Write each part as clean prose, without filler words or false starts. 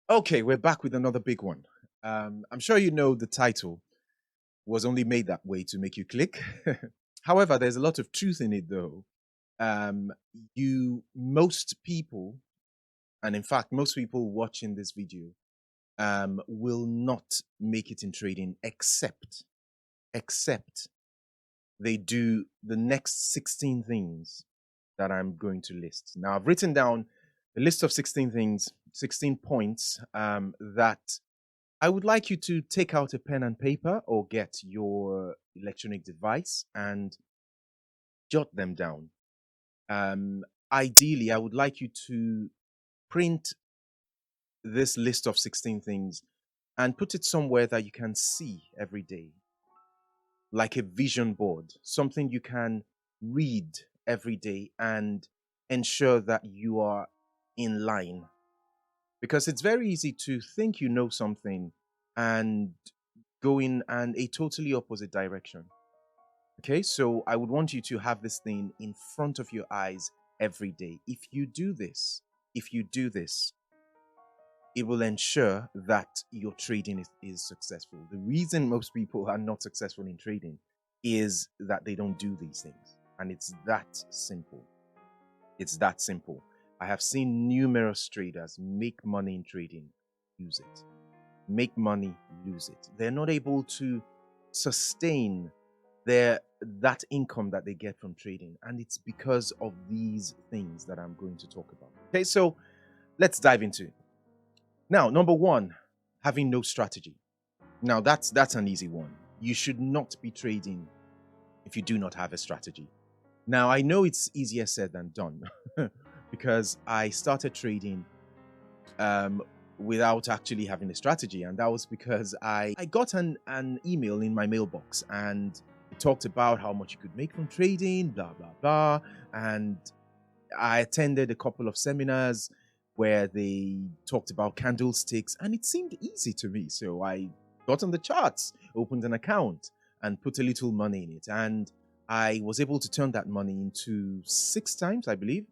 Okay, we're back with another big one. I'm sure you know the title was only made that way to make you click. However, there's a lot of truth in it, though. Um, most people, and in fact, most people watching this video, will not make it in trading except they do the next 16 things that I'm going to list. Now, I've written down a list of 16 things, 16 points that I would like you to take out a pen and paper or get your electronic device and jot them down. Um, Ideally, I would like you to print this list of 16 things and put it somewhere that you can see every day, like a vision board, something you can read every day and ensure that you are in line. Because it's very easy to think you know something and go in a totally opposite direction. Okay, so I would want you to have this thing in front of your eyes every day. If you do this, it will ensure that your trading is successful. The reason most people are not successful in trading is that they don't do these things. And it's that simple. It's that simple. I have seen numerous traders make money in trading, use it. Make money, lose it. They're not able to sustain that income that they get from trading. And it's because of these things that I'm going to talk about. Okay, so let's dive into it. Now, number one, having no strategy. Now, that's an easy one. You should not be trading if you do not have a strategy. Now, I know it's easier said than done because I started trading um, without actually having a strategy. And that was because I got an email in my mailbox and it talked about how much you could make from trading, blah, blah, blah. And I attended a couple of seminars where they talked about candlesticks and it seemed easy to me. So I got on the charts, opened an account, and put a little money in it. And I was able to turn that money into six times, I believe,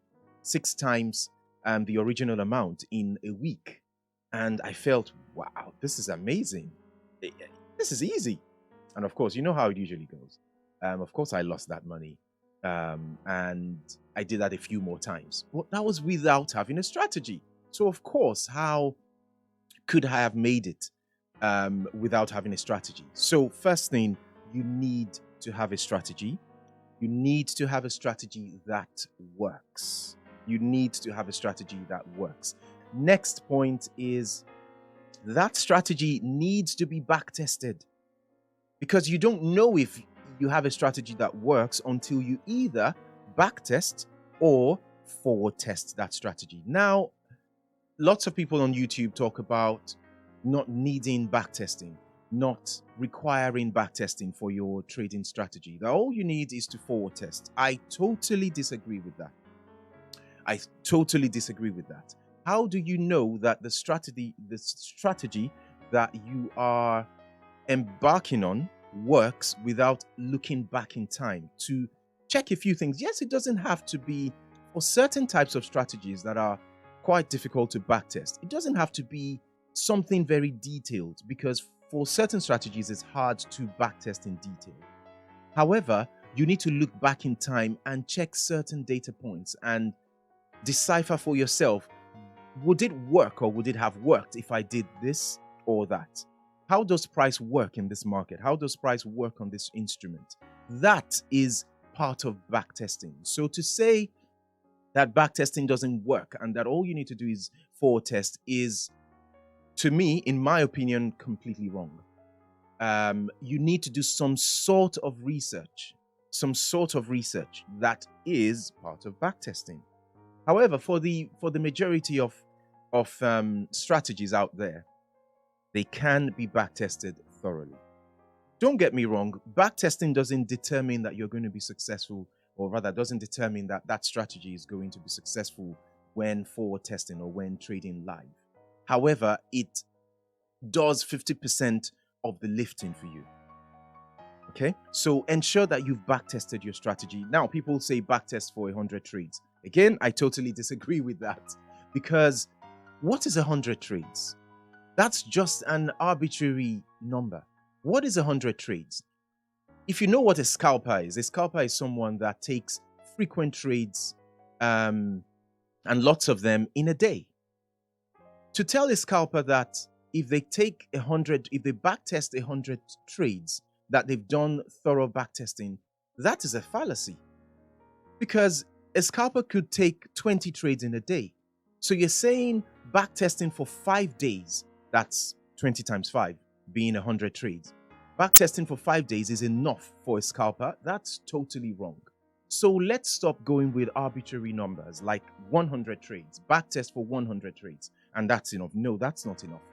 six times the original amount in a week. And I felt, wow, this is amazing. This is easy. And of course, you know how it usually goes. Of course, I lost that money. And I did that a few more times. Well, that was without having a strategy. So, of course, how could I have made it without having a strategy? So, first thing, you need to have a strategy. You need to have a strategy that works. You need to have a strategy that works. Next point is that strategy needs to be back tested because you don't know if you have a strategy that works until you either back test or forward test that strategy. Now, lots of people on YouTube talk about not needing back testing, not requiring back testing for your trading strategy. That all you need is to forward test. I totally disagree with that. I totally disagree with that. How do you know that the strategy that you are embarking on works without looking back in time to check a few things? Yes, it doesn't have to be for certain types of strategies that are quite difficult to backtest. It doesn't have to be something very detailed because for certain strategies, it's hard to backtest in detail. However, you need to look back in time and check certain data points and decipher for yourself, would it work or would it have worked if I did this or that? How does price work in this market? How does price work on this instrument? That is part of backtesting. So to say that backtesting doesn't work and that all you need to do is forward test is, to me, in my opinion, completely wrong. You need to do some sort of research that is part of backtesting. However, for the majority of strategies out there, they can be backtested thoroughly. Don't get me wrong, backtesting doesn't determine that you're going to be successful, or rather, doesn't determine that that strategy is going to be successful when forward testing or when trading live. However, it does 50% of the lifting for you. Okay, so ensure that you've backtested your strategy. Now, people say backtest for 100 trades. Again, I totally disagree with that because what is 100 trades? That's just an arbitrary number. What is 100 trades? If you know what a scalper is, a scalper is someone that takes frequent trades and lots of them in a day. To tell a scalper that if they take 100, if they backtest 100 trades, that they've done thorough backtesting, that is a fallacy. Because a scalper could take 20 trades in a day. So you're saying backtesting for 5 days, that's 20 times 5, being 100 trades. Backtesting for 5 days is enough for a scalper. That's totally wrong. So let's stop going with arbitrary numbers like 100 trades, backtest for 100 trades, and that's enough. No, that's not enough.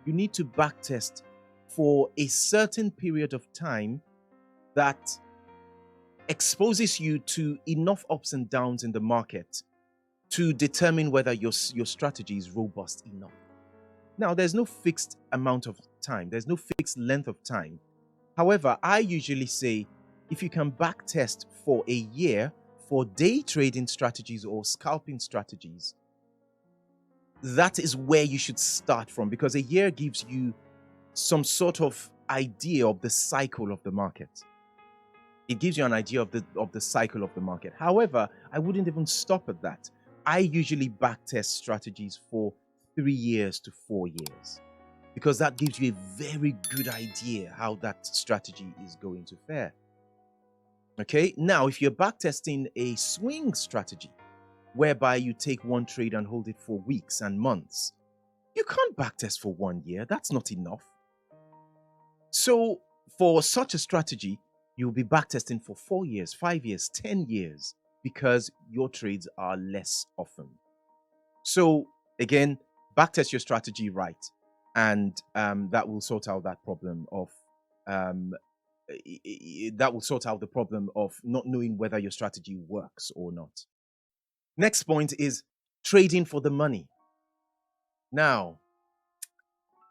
You need to backtest for a certain period of time that exposes you to enough ups and downs in the market to determine whether your strategy is robust enough. Now, there's no fixed amount of time. There's no fixed length of time. However, I usually say if you can backtest for a year for day trading strategies or scalping strategies, that is where you should start from, because a year gives you some sort of idea of the cycle of the market. It gives you an idea of the cycle of the market. However, I wouldn't even stop at that. I usually backtest strategies for 3 years to 4 years, because that gives you a very good idea how that strategy is going to fare. Okay, now if you're backtesting a swing strategy, whereby you take one trade and hold it for weeks and months, you can't backtest for 1 year. That's not enough. So for such a strategy, you'll be backtesting for 4 years, 5 years, 10 years, because your trades are less often. So again, backtest your strategy right, and that will sort out that problem of not knowing whether your strategy works or not. Next point is trading for the money. Now,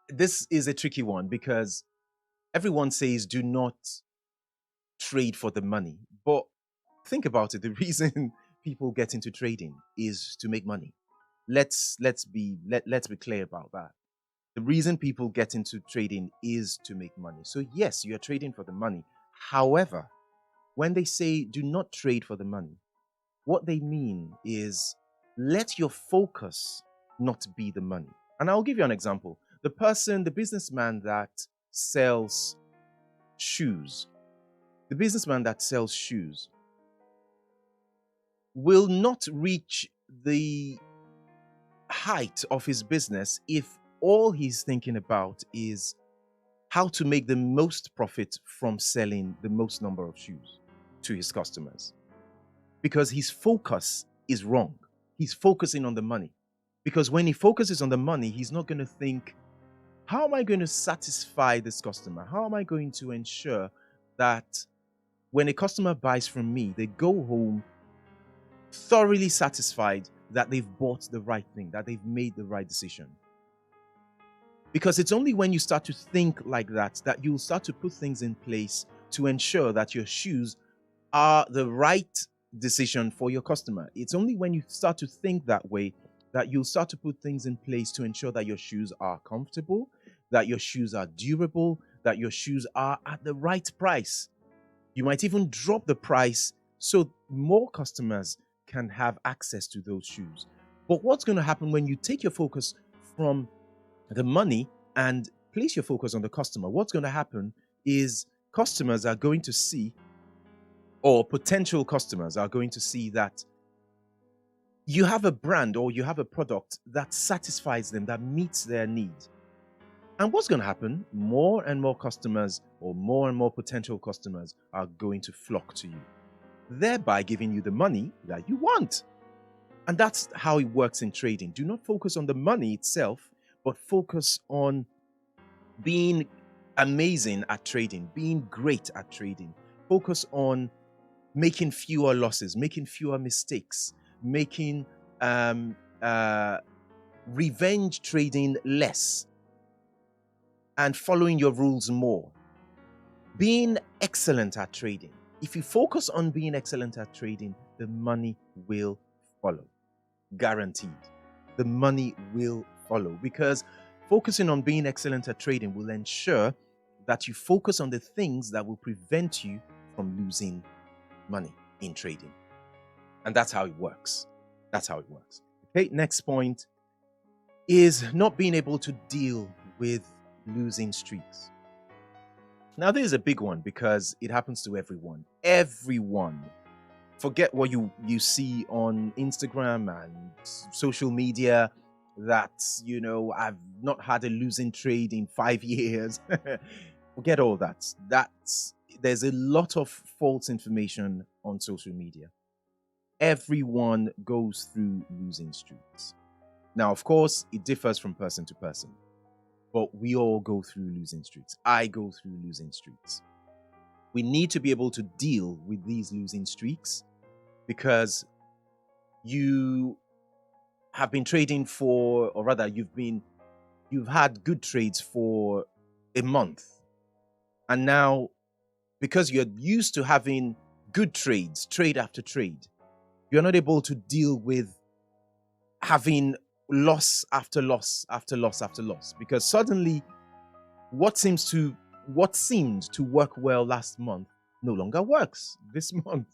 this is a tricky one because everyone says do not trade for the money. But think about it. The reason people get into trading is to make money. Let's be clear about that. The reason people get into trading is to make money. So yes, you're trading for the money. However, when they say do not trade for the money, what they mean is let your focus not be the money. And I'll give you an example. The businessman that sells shoes, will not reach the height of his business if all he's thinking about is how to make the most profit from selling the most number of shoes to his customers. Because his focus is wrong. He's focusing on the money. Because when he focuses on the money, he's not going to think, how am I going to satisfy this customer? How am I going to ensure that when a customer buys from me, they go home thoroughly satisfied that they've bought the right thing, that they've made the right decision? Because it's only when you start to think like that that you'll start to put things in place to ensure that your shoes are the right decision for your customer. It's only when you start to think that way that you'll start to put things in place to ensure that your shoes are comfortable, that your shoes are durable, that your shoes are at the right price. You might even drop the price so more customers can have access to those shoes. But what's going to happen when you take your focus from the money and place your focus on the customer? What's going to happen is customers are going to see, or potential customers are going to see, that you have a brand or you have a product that satisfies them, that meets their needs. And what's going to happen? More and more customers or more and more potential customers are going to flock to you, thereby giving you the money that you want. And that's how it works in trading. Do not focus on the money itself, but focus on being amazing at trading, being great at trading. Focus on making fewer losses, making fewer mistakes, making revenge trading less, and following your rules more. Being excellent at trading. If you focus on being excellent at trading, the money will follow. Guaranteed. The money will follow, because Focusing on being excellent at trading will ensure that you focus on the things that will prevent you from losing money in trading. And that's how it works. That's how it works. Okay, next point is not being able to deal with losing streaks. Now, this is a big one because it happens to everyone. Everyone. Forget what you see on Instagram and social media that, I've not had a losing trade in 5 years. Forget all that. There's a lot of false information on social media. Everyone goes through losing streaks. Now, of course, it differs from person to person, but we all go through losing streaks. I go through losing streaks. We need to be able to deal with these losing streaks because you have been trading for, or rather, you've had good trades for a month. And now, because you're used to having good trades, trade after trade, you're not able to deal with having loss after loss after loss after loss, because suddenly what seemed to work well last month no longer works this month.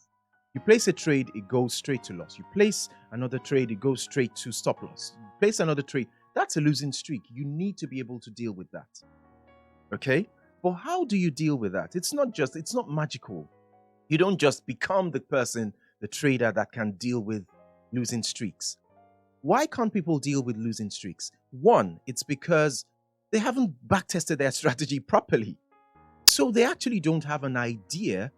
You place a trade, it goes straight to loss. You place another trade, it goes straight to stop loss. You place another trade, that's a losing streak. You need to be able to deal with that. Okay? But how do you deal with that? It's not magical. You don't just become the person, the trader that can deal with losing streaks. Why can't people deal with losing streaks? One, it's because they haven't backtested their strategy properly. So they actually don't have an idea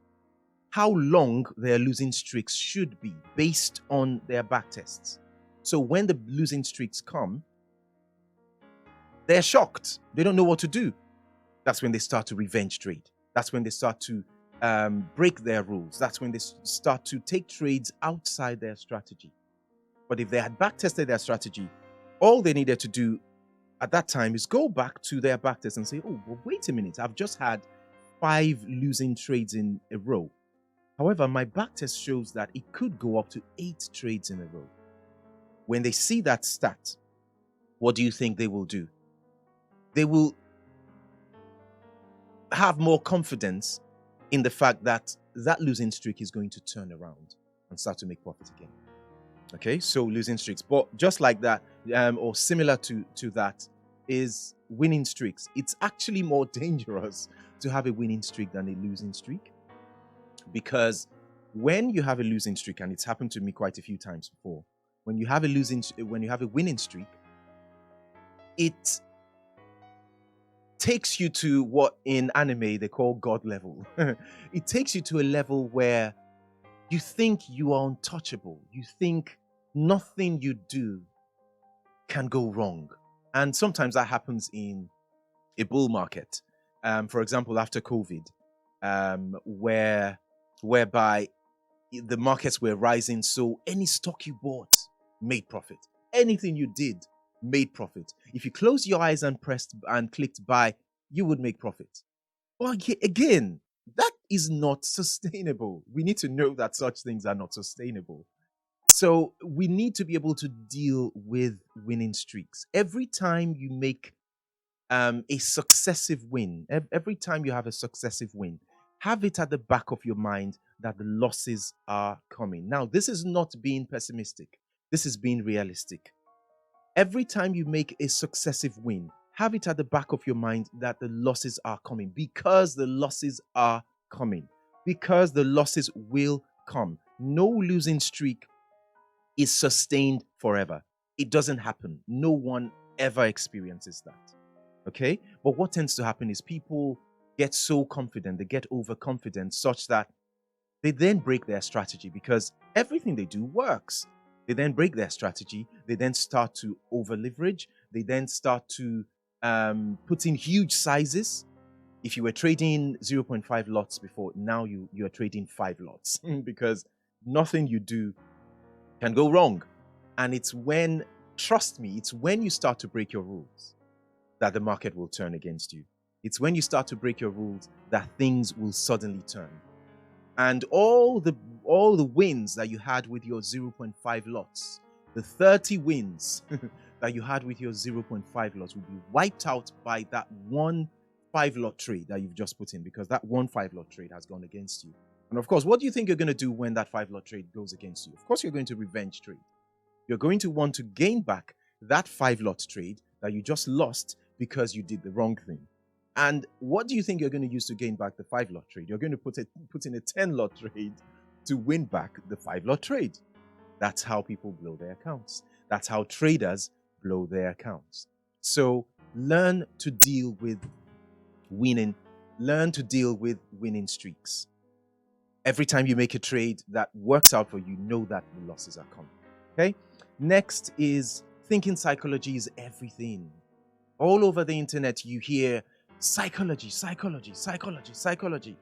how long their losing streaks should be based on their backtests. So when the losing streaks come, they're shocked. They don't know what to do. That's when they start to revenge trade. That's when they start to break their rules. That's when they start to take trades outside their strategy. But if they had backtested their strategy, all they needed to do at that time is go back to their backtest and say, oh, well, wait a minute, I've just had 5 losing trades in a row. However, my backtest shows that it could go up to 8 trades in a row. When they see that stat, what do you think they will do? They will have more confidence in the fact that that losing streak is going to turn around and start to make profit again. Okay, so losing streaks. But just like that, or similar to that, is winning streaks. It's actually more dangerous to have a winning streak than a losing streak. Because when you have a losing streak, and it's happened to me quite a few times before, when you have a winning streak, it takes you to what in anime they call God level. It takes you to a level where you think you are untouchable. You think nothing you do can go wrong. And sometimes that happens in a bull market. For example, after COVID, whereby the markets were rising, so any stock you bought made profit. Anything you did made profit. If you closed your eyes and pressed and clicked buy, you would make profit. Well, again, that is not sustainable. We need to know that such things are not sustainable. So we need to be able to deal with winning streaks. Every time you make a successive win, every time you have a successive win, have it at the back of your mind that the losses are coming. Now, this is not being pessimistic. This is being realistic. Every time you make a successive win, have it at the back of your mind that the losses are coming, because the losses are coming, because the losses will come. No losing streak is sustained forever. It doesn't happen. No one ever experiences that. Okay? But what tends to happen is people get so confident, they get overconfident such that they then break their strategy because everything they do works. They then break their strategy. They then start to over leverage. They then start to put in huge sizes. If you were trading 0.5 lots before, now you're trading 5 lots because nothing you do can go wrong. And it's when, trust me, it's when you start to break your rules that the market will turn against you. It's when you start to break your rules that things will suddenly turn. And all the wins that you had with your 0.5 lots, the 30 wins that you had with your 0.5 loss will be wiped out by that one 5 lot trade that you've just put in, because that one 5 lot trade has gone against you. And of course, what do you think you're going to do when that 5 lot trade goes against you? Of course, you're going to revenge trade. You're going to want to gain back that 5 lot trade that you just lost because you did the wrong thing. And what do you think you're going to use to gain back the 5 lot trade? You're going to put in a 10 lot trade to win back the 5 lot trade. That's how people blow their accounts. That's how traders blow their accounts. So learn to deal with winning. Learn to deal with winning streaks. Every time you make a trade that works out for you, know that the losses are coming. Okay? Next is thinking psychology is everything. All over the internet, you hear psychology, psychology, psychology, psychology.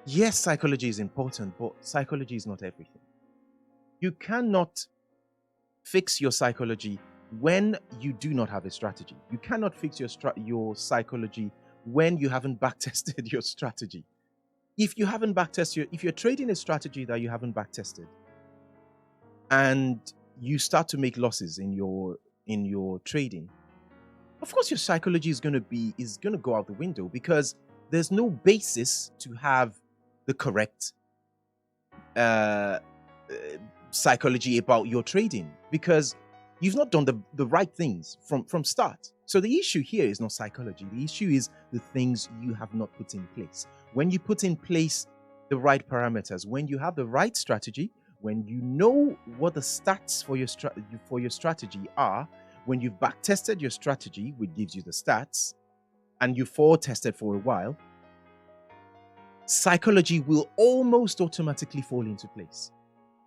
Yes, psychology is important, but psychology is not everything. You cannot fix your psychology when you do not have a strategy. You cannot fix your psychology when you haven't backtested your strategy. If you haven't backtested, if you're trading a strategy that you haven't backtested, and you start to make losses in your trading, of course your psychology is going to go out the window, because there's no basis to have the correct psychology about your trading, because you've not done the right things from start. So the issue here is not psychology. The issue is the things you have not put in place. When you put in place the right parameters, when you have the right strategy, when you know what the stats for your strategy are, when you've back tested your strategy, which gives you the stats, and you forward tested for a while, psychology will almost automatically fall into place,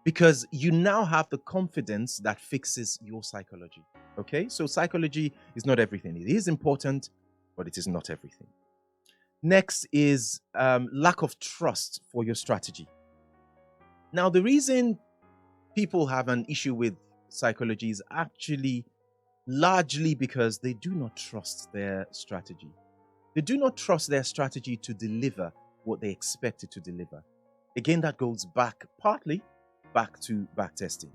because you now have the confidence that fixes your psychology. Okay, so psychology is not everything. It is important, but it is not everything. Next is lack of trust for your strategy. Now, the reason people have an issue with psychology is actually largely because they do not trust their strategy. They do not trust their strategy to deliver what they expect it to deliver. Again, that goes partly back to backtesting.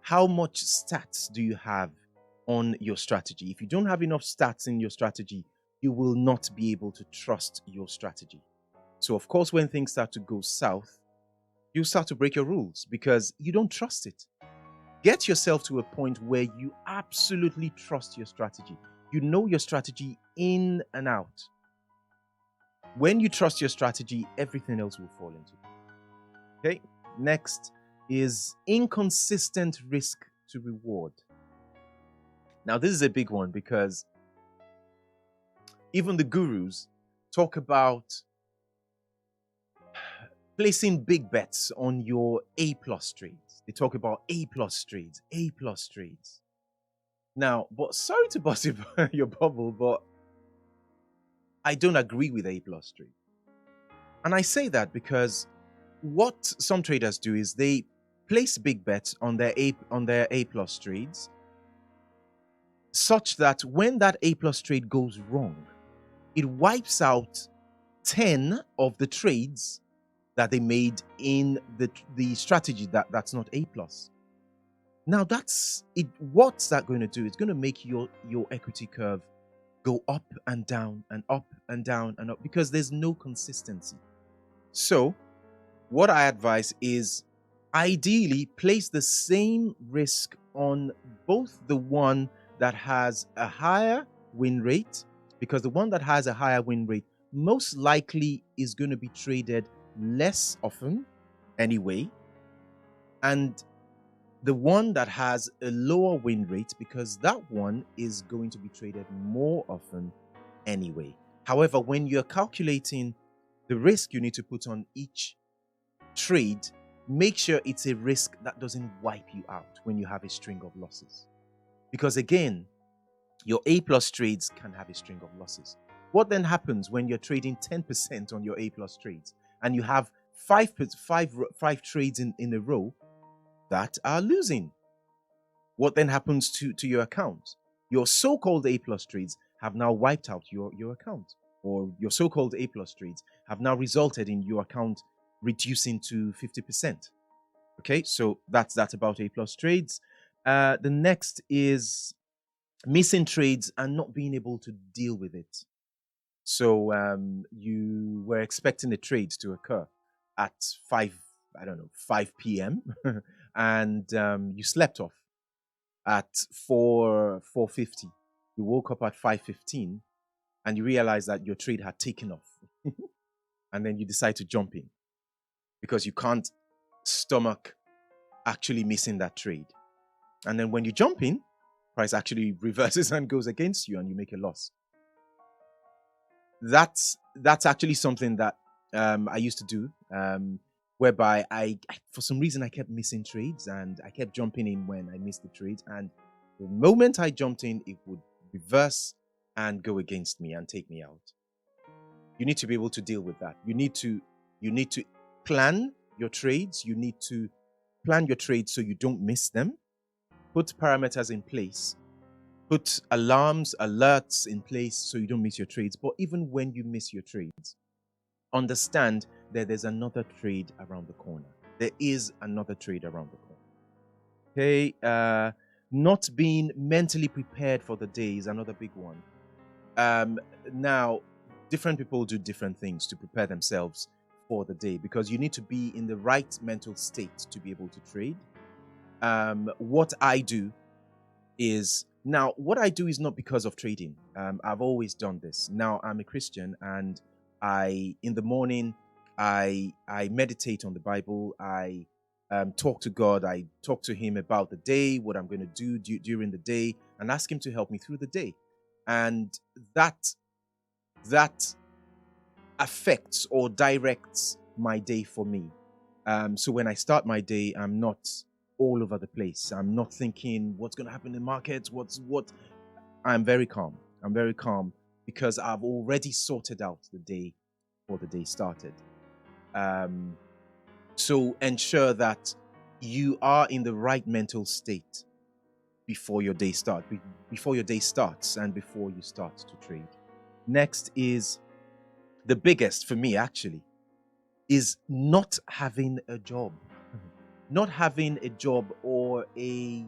How much stats do you have on your strategy? If you don't have enough stats in your strategy, you will not be able to trust your strategy. So, of course, when things start to go south, you start to break your rules because you don't trust it. Get yourself to a point where you absolutely trust your strategy. You know your strategy in and out. When you trust your strategy, everything else will fall into it. Okay, next is inconsistent risk to reward. Now, this is a big one because even the gurus talk about placing big bets on your A+ trades. They talk about A+ trades, A+ trades. Now, but sorry to bust your bubble, but I don't agree with A+ trade. And I say that because what some traders do is they place big bets on their A+ trades, such that when that A+ trade goes wrong, it wipes out 10 of the trades that they made in the strategy that's not A+. Now that's it. What's that going to do? It's going to make your equity curve go up and down and up and down and up, because there's no consistency. So what I advise is ideally place the same risk on both the one that has a higher win rate, because the one that has a higher win rate most likely is going to be traded less often anyway, and the one that has a lower win rate, because that one is going to be traded more often anyway. However, when you're calculating the risk you need to put on each trade, make sure it's a risk that doesn't wipe you out when you have a string of losses. Because again, your A+ trades can have a string of losses. What then happens when you're trading 10% on your A+ trades and you have five trades in a row that are losing? What then happens to your account? Your so-called A+ trades have now wiped out your account, or your so-called A+ trades have now resulted in your account reducing to 50%. Okay, so that's about A+ trades. The next is missing trades and not being able to deal with it. So you were expecting a trade to occur at 5 p.m. and you slept off at 4:50. You woke up at 5:15 and you realize that your trade had taken off. And then you decide to jump in because you can't stomach actually missing that trade. And then when you jump in, price actually reverses and goes against you and you make a loss. That's actually something that I used to do, whereby I for some reason I kept missing trades and I kept jumping in when I missed the trade, and the moment I jumped in, it would reverse and go against me and take me out. You need to be able to deal with that. You need to plan your trades. You need to plan your trades so you don't miss them. Put parameters in place. Put alarms, alerts in place so you don't miss your trades. But even when you miss your trades, understand that there's another trade around the corner. There is another trade around the corner. Okay, not being mentally prepared for the day is another big one. Now, different people do different things to prepare themselves for the day because you need to be in the right mental state to be able to trade. What I do is not because of trading. I've always done this. Now I'm a Christian, and in the morning, I meditate on the Bible. I talk to God. I talk to Him about the day, what I'm going to do during the day, and ask Him to help me through the day. And that affects or directs my day for me. So when I start my day, I'm not all over the place. I'm not thinking what's going to happen in the markets. I'm very calm. I'm very calm because I've already sorted out the day before the day started. So ensure that you are in the right mental state before your day starts and before you start to trade. Next is the biggest for me, actually, is not having a job. Not having a job or a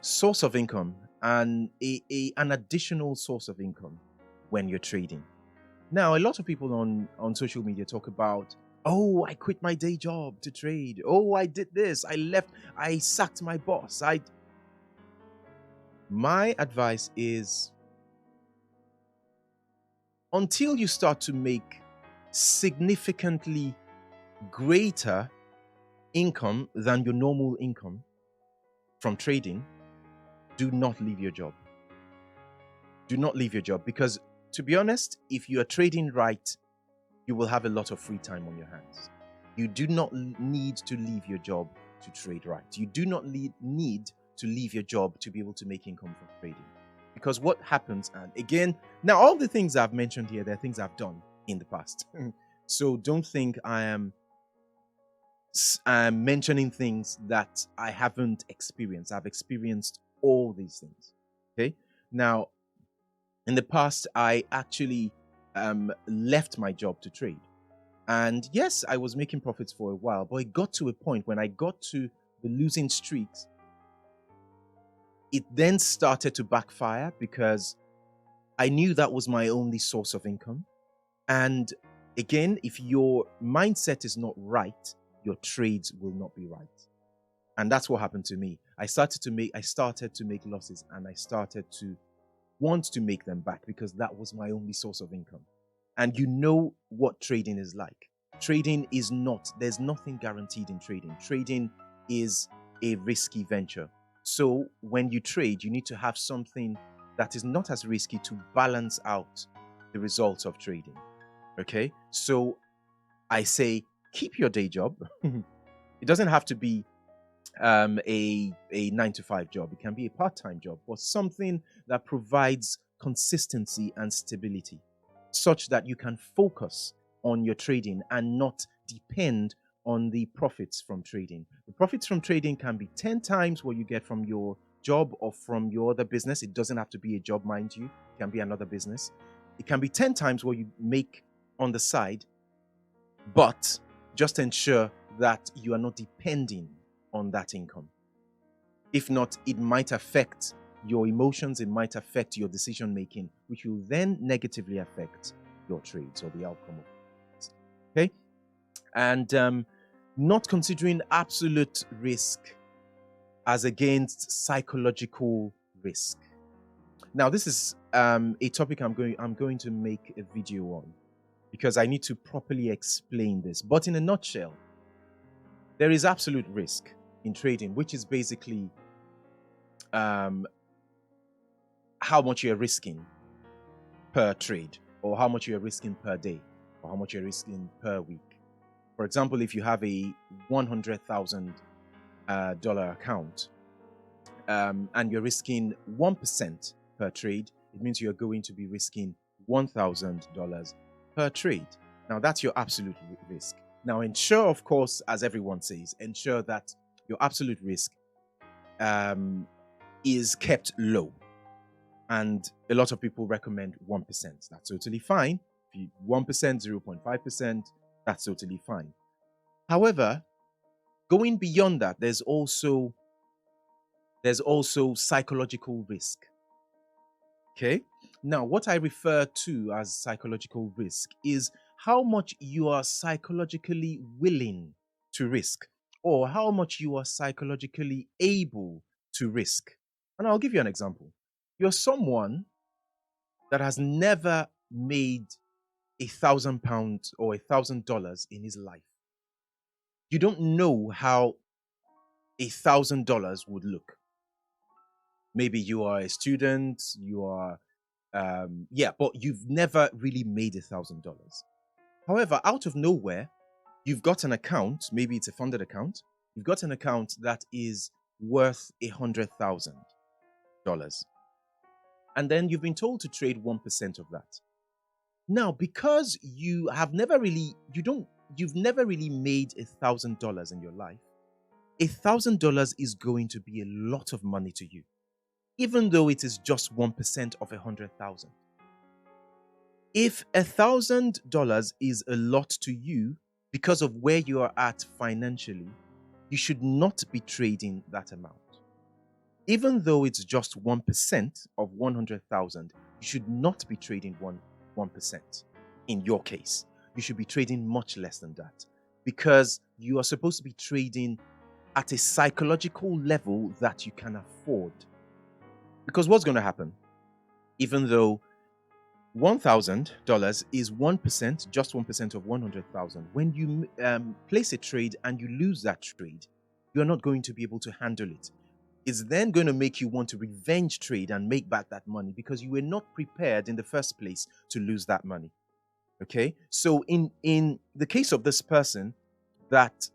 source of income and an additional source of income when you're trading. Now, a lot of people on social media talk about, oh, I quit my day job to trade. Oh, I did this. I sacked my boss. My advice is, until you start to make significantly greater income than your normal income from trading, do not leave your job. Do not leave your job, because to be honest, if you are trading right, you will have a lot of free time on your hands. You do not need to leave your job to trade right. You do not need to leave your job to be able to make income from trading. Because what happens, and again, now all the things I've mentioned here, they're things I've done in the past. So don't think I am mentioning things that I haven't experienced. I've experienced all these things. Okay. Now, in the past, I actually left my job to trade. And yes, I was making profits for a while, but it got to a point when I got to the losing streaks, it then started to backfire because I knew that was my only source of income. And again, if your mindset is not right, your trades will not be right. And that's what happened to me. I started to make losses, and I started to want to make them back because that was my only source of income. And you know what trading is like. Trading is not, there's nothing guaranteed in trading. Trading is a risky venture. So when you trade, you need to have something that is not as risky to balance out the results of trading. Okay? So I say, keep your day job. It doesn't have to be a 9-to-5 job. It can be a part-time job, but something that provides consistency and stability, such that you can focus on your trading and not depend on the profits from trading. The profits from trading can be 10 times what you get from your job or from your other business. It doesn't have to be a job, mind you. It can be another business. It can be 10 times what you make on the side, but just ensure that you are not depending on that income. If not, it might affect your emotions, it might affect your decision making, which will then negatively affect your trades or the outcome of it. Okay. And not considering absolute risk as against psychological risk. Now, this is a topic I'm going to make a video on, because I need to properly explain this. But in a nutshell, there is absolute risk in trading, which is basically how much you're risking per trade, or how much you're risking per day, or how much you're risking per week. For example, if you have a $100,000 account and you're risking 1% per trade, it means you're going to be risking $1,000 per trade. Now, that's your absolute risk. Now, ensure, of course, as everyone says, ensure that your absolute risk is kept low. And a lot of people recommend 1%. That's totally fine. If you 1%, 0.5%, that's totally fine. However, going beyond that, there's also psychological risk. Okay. Now, what I refer to as psychological risk is how much you are psychologically willing to risk, or how much you are psychologically able to risk. And I'll give you an example. You're someone that has never made £1,000 or $1,000 in his life. You don't know how $1,000 would look. Maybe you are a student, you are, but you've never really made $1,000. However, out of nowhere, you've got an account, maybe it's a funded account, you've got an account that is worth $100,000. And then you've been told to trade 1% of that. Now, because you've never really made $1,000 in your life, $1,000 is going to be a lot of money to you, even though it is just 1% of 100,000. If $1,000 is a lot to you because of where you are at financially, you should not be trading that amount. Even though it's just 1% of 100,000, you should not be trading 1%. In your case, you should be trading much less than that, because you are supposed to be trading at a psychological level that you can afford. Because what's going to happen, even though $1,000 is 1%, just 1% of 100,000, when you place a trade and you lose that trade, you're not going to be able to handle it. It's then going to make you want to revenge trade and make back that money, because you were not prepared in the first place to lose that money. Okay, so in the case of this person that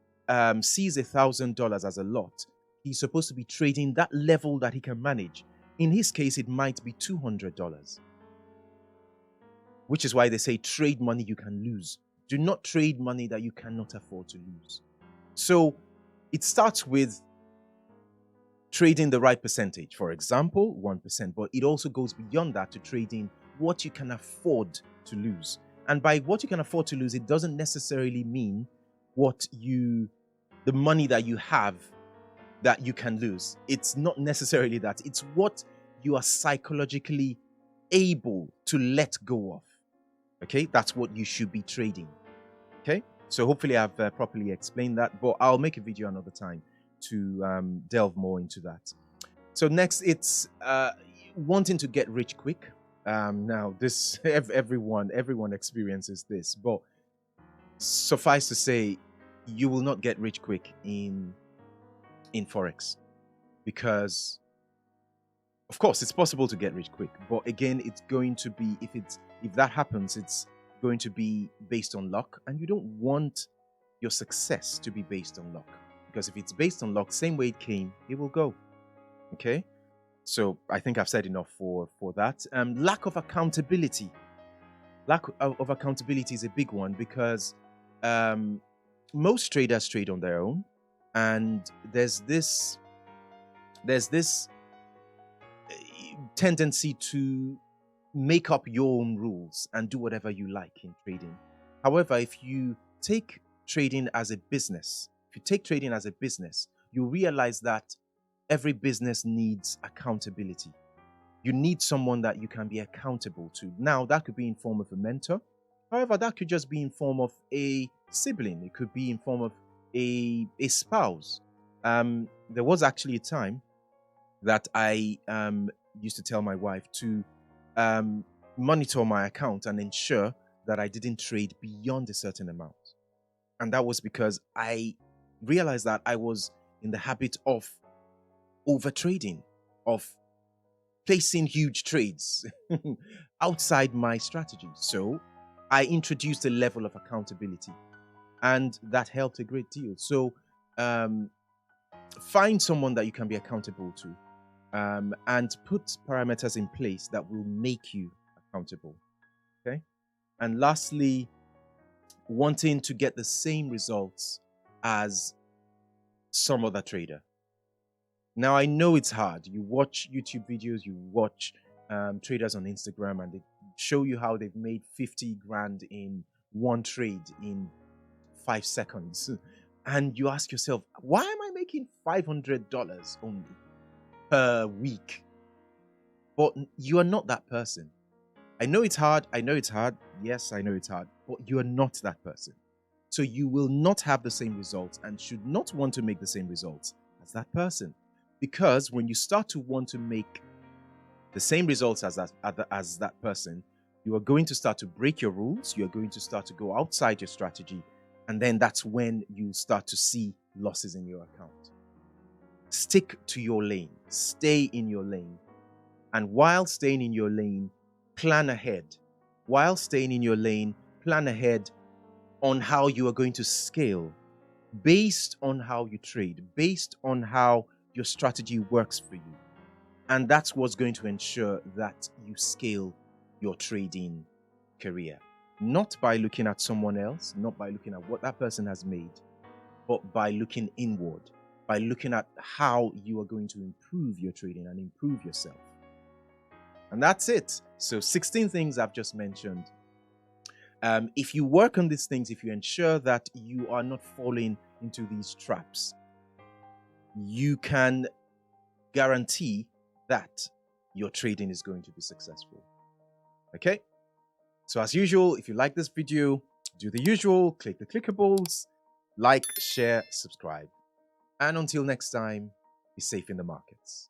sees $1,000 as a lot, he's supposed to be trading that level that he can manage. In his case, it might be $200, which is why they say trade money you can lose. Do not trade money that you cannot afford to lose. So it starts with trading the right percentage, for example, 1%, but it also goes beyond that to trading what you can afford to lose. And by what you can afford to lose, it doesn't necessarily mean the money that you have that you can lose. It's not necessarily that. It's what you are psychologically able to let go of. Okay, that's what you should be trading. Okay, so hopefully I've properly explained that, but I'll make a video another time to delve more into that. So next, it's wanting to get rich quick. Now, this everyone experiences this, but suffice to say, you will not get rich quick in Forex, because of course it's possible to get rich quick, but again, it's going to be, if that happens, it's going to be based on luck, and you don't want your success to be based on luck, because if it's based on luck, same way it came, it will go. Okay, so I think I've said enough for that. Lack of accountability. Lack of accountability is a big one, because most traders trade on their own, and there's this tendency to make up your own rules and do whatever you like in trading. However, if you take trading as a business, you realize that every business needs accountability. You need someone that you can be accountable to. Now, that could be in form of a mentor. However, that could just be in form of a sibling. It could be in form of a spouse. There was actually a time that I used to tell my wife to monitor my account and ensure that I didn't trade beyond a certain amount. And that was because I realized that I was in the habit of over trading, of placing huge trades outside my strategy. So I introduced a level of accountability, and that helped a great deal. So find someone that you can be accountable to, and put parameters in place that will make you accountable. Okay. And lastly, wanting to get the same results as some other trader. Now, I know it's hard. You watch YouTube videos, you watch traders on Instagram, and they show you how they've made 50 grand in one trade in 5 seconds. And you ask yourself, why am I making $500 only per week? But you are not that person. I know it's hard. I know it's hard. Yes, I know it's hard. But you are not that person. So you will not have the same results and should not want to make the same results as that person. Because when you start to want to make the same results as that person, you are going to start to break your rules. You are going to start to go outside your strategy. And then that's when you start to see losses in your account. Stick to your lane. Stay in your lane. And while staying in your lane, plan ahead. While staying in your lane, plan ahead on how you are going to scale based on how you trade, based on how your strategy works for you. And that's what's going to ensure that you scale your trading career. Not by looking at someone else, not by looking at what that person has made, but by looking inward, by looking at how you are going to improve your trading and improve yourself. And that's it. So 16 things I've just mentioned. If you work on these things, if you ensure that you are not falling into these traps, you can guarantee that your trading is going to be successful. Okay? So as usual, if you like this video, do the usual, click the clickables, like, share, subscribe. And until next time, be safe in the markets.